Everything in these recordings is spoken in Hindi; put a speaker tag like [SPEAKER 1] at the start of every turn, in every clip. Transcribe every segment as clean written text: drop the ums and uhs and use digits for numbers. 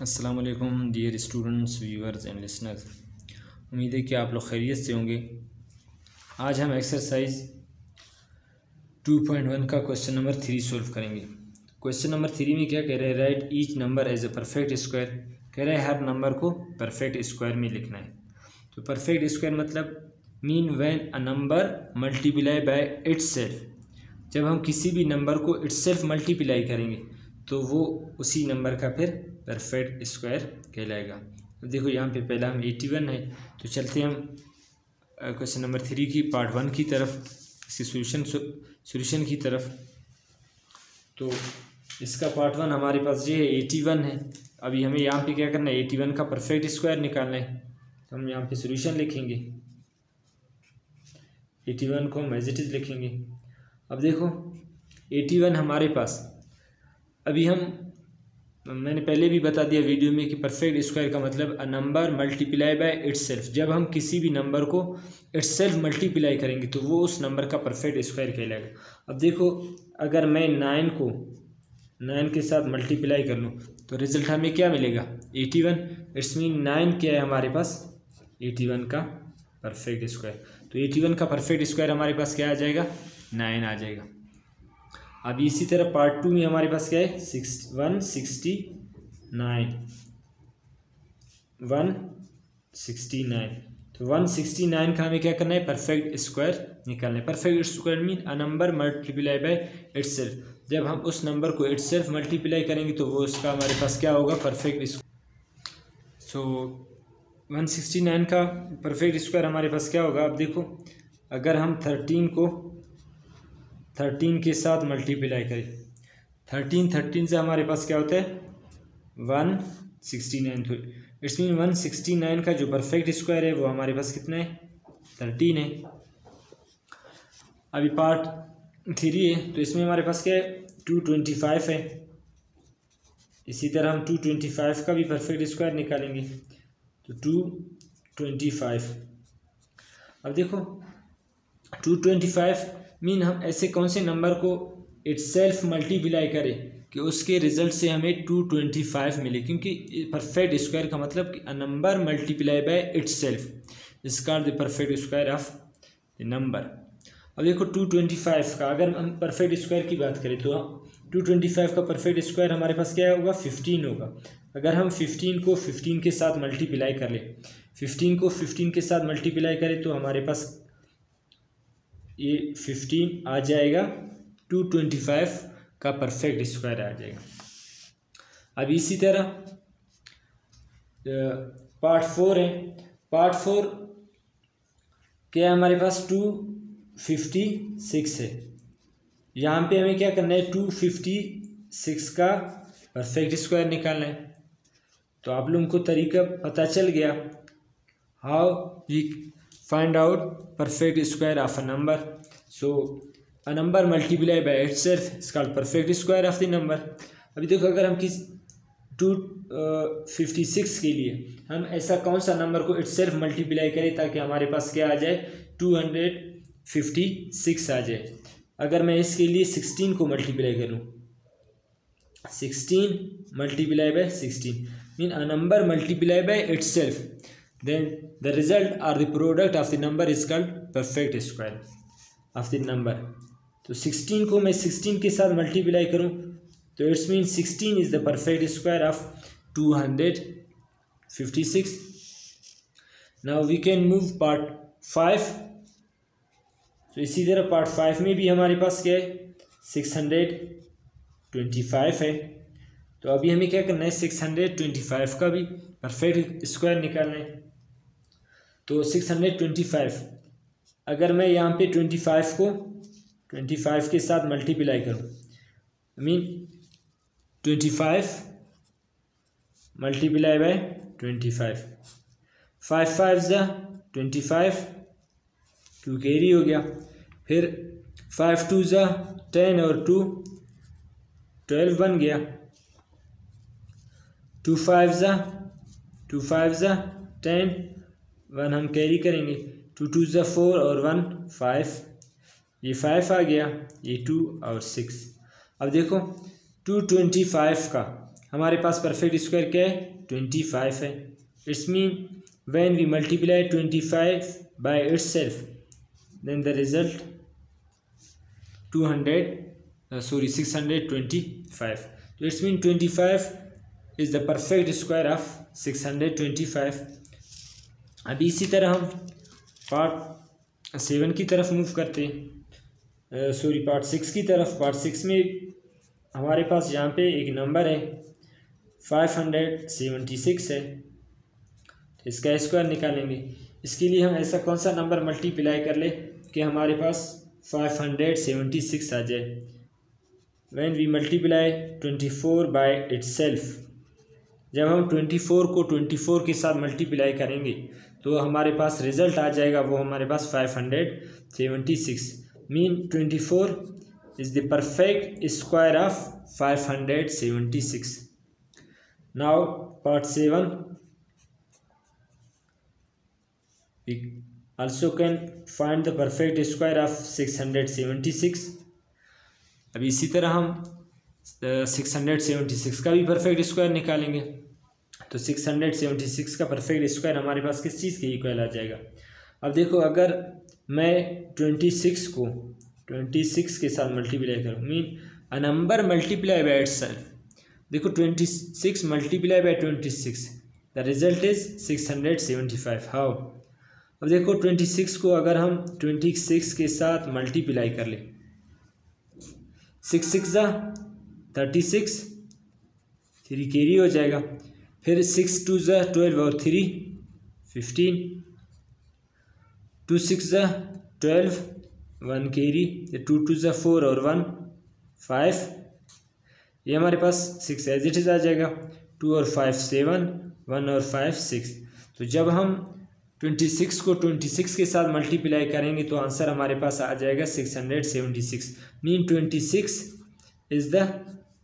[SPEAKER 1] अस्सलाम वालेकुम dear students, viewers and listeners. उम्मीद है कि आप लोग खैरियत से होंगे। आज हम एक्सरसाइज 2.1 का क्वेश्चन नंबर 3 सोल्व करेंगे। क्वेश्चन नंबर 3 में क्या कह रहे हैं? Write each number as a perfect square. कह रहे हैं हर नंबर को परफेक्ट स्क्वायर में लिखना है। तो परफेक्ट स्क्वायर मतलब mean when a number multiply by itself. जब हम किसी भी नंबर को इटसेल्फ मल्टीप्लाई करेंगे तो वो उसी नंबर का फिर परफेक्ट स्क्वायर कहलाएगा। तो देखो यहाँ पे पहला हम 81 है, तो चलते हैं हम क्वेश्चन नंबर 3 की पार्ट 1 की तरफ, इसकी सॉल्यूशन की तरफ। तो इसका पार्ट 1 हमारे पास ये है 81 है। अभी हमें यहाँ पे क्या करना है? 81 का परफेक्ट स्क्वायर निकालना है। तो हम यहाँ पे सॉल्यूशन लिखेंगे, 81 को हम एज इट इज़ लिखेंगे। अब देखो 81 हमारे पास, अभी मैंने पहले भी बता दिया वीडियो में कि परफेक्ट स्क्वायर का मतलब अ नंबर मल्टीप्लाई बाय इटसेल्फ। जब हम किसी भी नंबर को इटसेल्फ मल्टीप्लाई करेंगे तो वो उस नंबर का परफेक्ट स्क्वायर कहलाएगा। अब देखो अगर मैं 9 को 9 के साथ मल्टीप्लाई कर लूँ तो रिजल्ट हमें क्या मिलेगा? 81। इट्स मीन 9 क्या है हमारे पास? 81 का परफेक्ट स्क्वायर। तो 81 का परफेक्ट स्क्वायर हमारे पास क्या आ जाएगा? 9 आ जाएगा। अब इसी तरह पार्ट 2 में हमारे पास क्या है? 169। तो 169 का हमें क्या करना है? परफेक्ट स्क्वायर निकालना है। Perfect square mean a number multiply by itself. जब हम उस नंबर को इटसेल्फ मल्टीप्लाई करेंगे तो वो उसका हमारे पास क्या होगा? Perfect square. सो 169 का परफेक्ट स्क्वायर हमारे पास क्या होगा? अब देखो अगर हम 13 को 13 के साथ मल्टीप्लाई करें, 13 से हमारे पास क्या होता है? 169। तो इट्स मीन 169 का जो परफेक्ट स्क्वायर है वो हमारे पास कितना है? 13 है। अभी पार्ट 3 है, तो इसमें हमारे पास क्या है? 225 है। इसी तरह हम 225 का भी परफेक्ट स्क्वायर निकालेंगे। तो 225। अब देखो 225 मीन हम ऐसे कौन से नंबर को इटसेल्फ मल्टीप्लाई करें कि उसके रिजल्ट से हमें 225 मिले, क्योंकि परफेक्ट स्क्वायर का मतलब कि अ number multiply by itself is called the perfect square of the number. अब देखो 225 का अगर हम परफेक्ट स्क्वायर की बात करें तो 225 का परफेक्ट स्क्वायर हमारे पास क्या होगा? 15 होगा। अगर हम 15 को 15 के साथ मल्टीप्लाई कर लें, 15 को 15 के साथ मल्टीप्लाई करें तो हमारे पास ये 15 आ जाएगा। 225 का परफेक्ट स्क्वायर आ जाएगा। अब इसी तरह पार्ट 4 है। पार्ट 4 क्या है हमारे पास? 256 है। यहाँ पे हमें क्या करना है? 256 का परफेक्ट स्क्वायर निकालना है। तो आप लोगों को तरीका पता चल गया, how we find out perfect square of a number. So a number multiplied by itself is called perfect square of the number. अभी देखो अगर हम किस 256 के लिए हम ऐसा कौन सा नंबर को itself मल्टीप्लाई करें ताकि हमारे पास क्या आ जाए? 256 आ जाए। अगर मैं इसके लिए 16 को मल्टीप्लाई करूँ, 16 multiply by 16 mean a number multiply by itself, then the result or the product of the number is called perfect square of the number. तो 16 को मैं 16 के साथ मल्टीप्लाई करूं तो it's mean 16 is the perfect square of 256। Now we can move part 5। तो इसी तरह पार्ट 5 में भी हमारे पास क्या है? 625 है। तो अभी हमें क्या करना है? 625 का भी परफेक्ट स्क्वायर निकालना है। तो 625 अगर मैं यहाँ पे 25 को 25 के साथ मल्टीप्लाई करूँ, मीन 25 मल्टीप्लाई बाय 25, 5 5 ज़ा 25, 2 कैरी हो गया। फिर 5 2 ज़ा 10 और 2 12 बन गया। 2 5 ज़ा 10, 1 हम कैरी करेंगे। 2 2 ज़ा 4 और 1 5, ये 5 आ गया, ये 2 और 6। अब देखो 225 का हमारे पास परफेक्ट स्क्वायर क्या है? 25 है। It's mean when we multiply 25 by itself then the result 625। तो it's mean 25 is the perfect square of 625। अभी इसी तरह हम पार्ट 7 की तरफ मूव करते हैं, पार्ट 6 की तरफ। पार्ट 6 में हमारे पास यहाँ पे एक नंबर है 576 है, तो इसका स्क्वायर निकालेंगे। इसके लिए हम ऐसा कौन सा नंबर मल्टीप्लाई कर ले कि हमारे पास 576 आ जाए। When we multiply 24 by itself, जब हम 24 को 24 के साथ मल्टीप्लाई करेंगे तो हमारे पास रिजल्ट आ जाएगा, वो हमारे पास 576। Mean 24 is the perfect square of 576। Now part 7 we also can find the perfect square of 676। अभी इसी तरह हम 676 का भी परफेक्ट स्क्वायर निकालेंगे। तो 676 का परफेक्ट स्क्वायर हमारे पास किस चीज़ के इक्वल आ जाएगा। अब देखो, अगर मैं 26 को 26 के साथ मल्टीप्लाई करूँ, mean a number multiply by itself. देखो 26 multiply by 26, the result is 675। How? अब देखो 26 को अगर हम 26 के साथ मल्टीप्लाई कर ले, 6 6 36, 3 कैरी हो जाएगा। फिर 6 2 12 और 3 15, 2 6 12, 1 कैरी, 2 2 4 और 1 5, ये हमारे पास 6 एज इट इज़ आ जाएगा। 2 और 5 7, 1 और 5 6। तो जब हम 26 को 26 के साथ मल्टीप्लाई करेंगे तो आंसर हमारे पास आ जाएगा 676। Mean 26 is the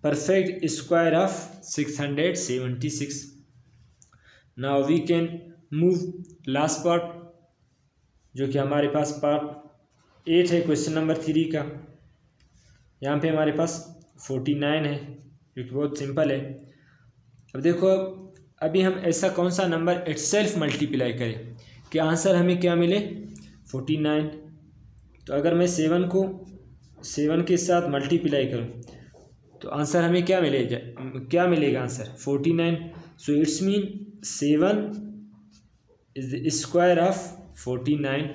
[SPEAKER 1] perfect square of 676। Now we can move last part, जो कि हमारे पास पार्ट 8 है, क्वेश्चन नंबर 3 का। यहाँ पे हमारे पास 49 है, जो कि बहुत सिंपल है। अब देखो, अभी हम ऐसा कौन सा नंबर इटसेल्फ मल्टीप्लाई करें कि आंसर हमें क्या मिले, 49। तो अगर मैं 7 को 7 के साथ मल्टीप्लाई करूं तो आंसर हमें क्या मिलेगा answer 49। So it's mean 7 is the square of 49।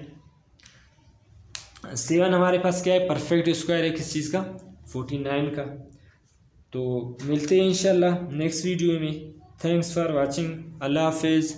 [SPEAKER 1] 7 हमारे पास क्या है, परफेक्ट स्क्वायर है किस चीज़ का, 49 का। तो मिलते हैं इंशाल्लाह नेक्स्ट वीडियो में। Thanks for watching. अल्लाह हाफिज़।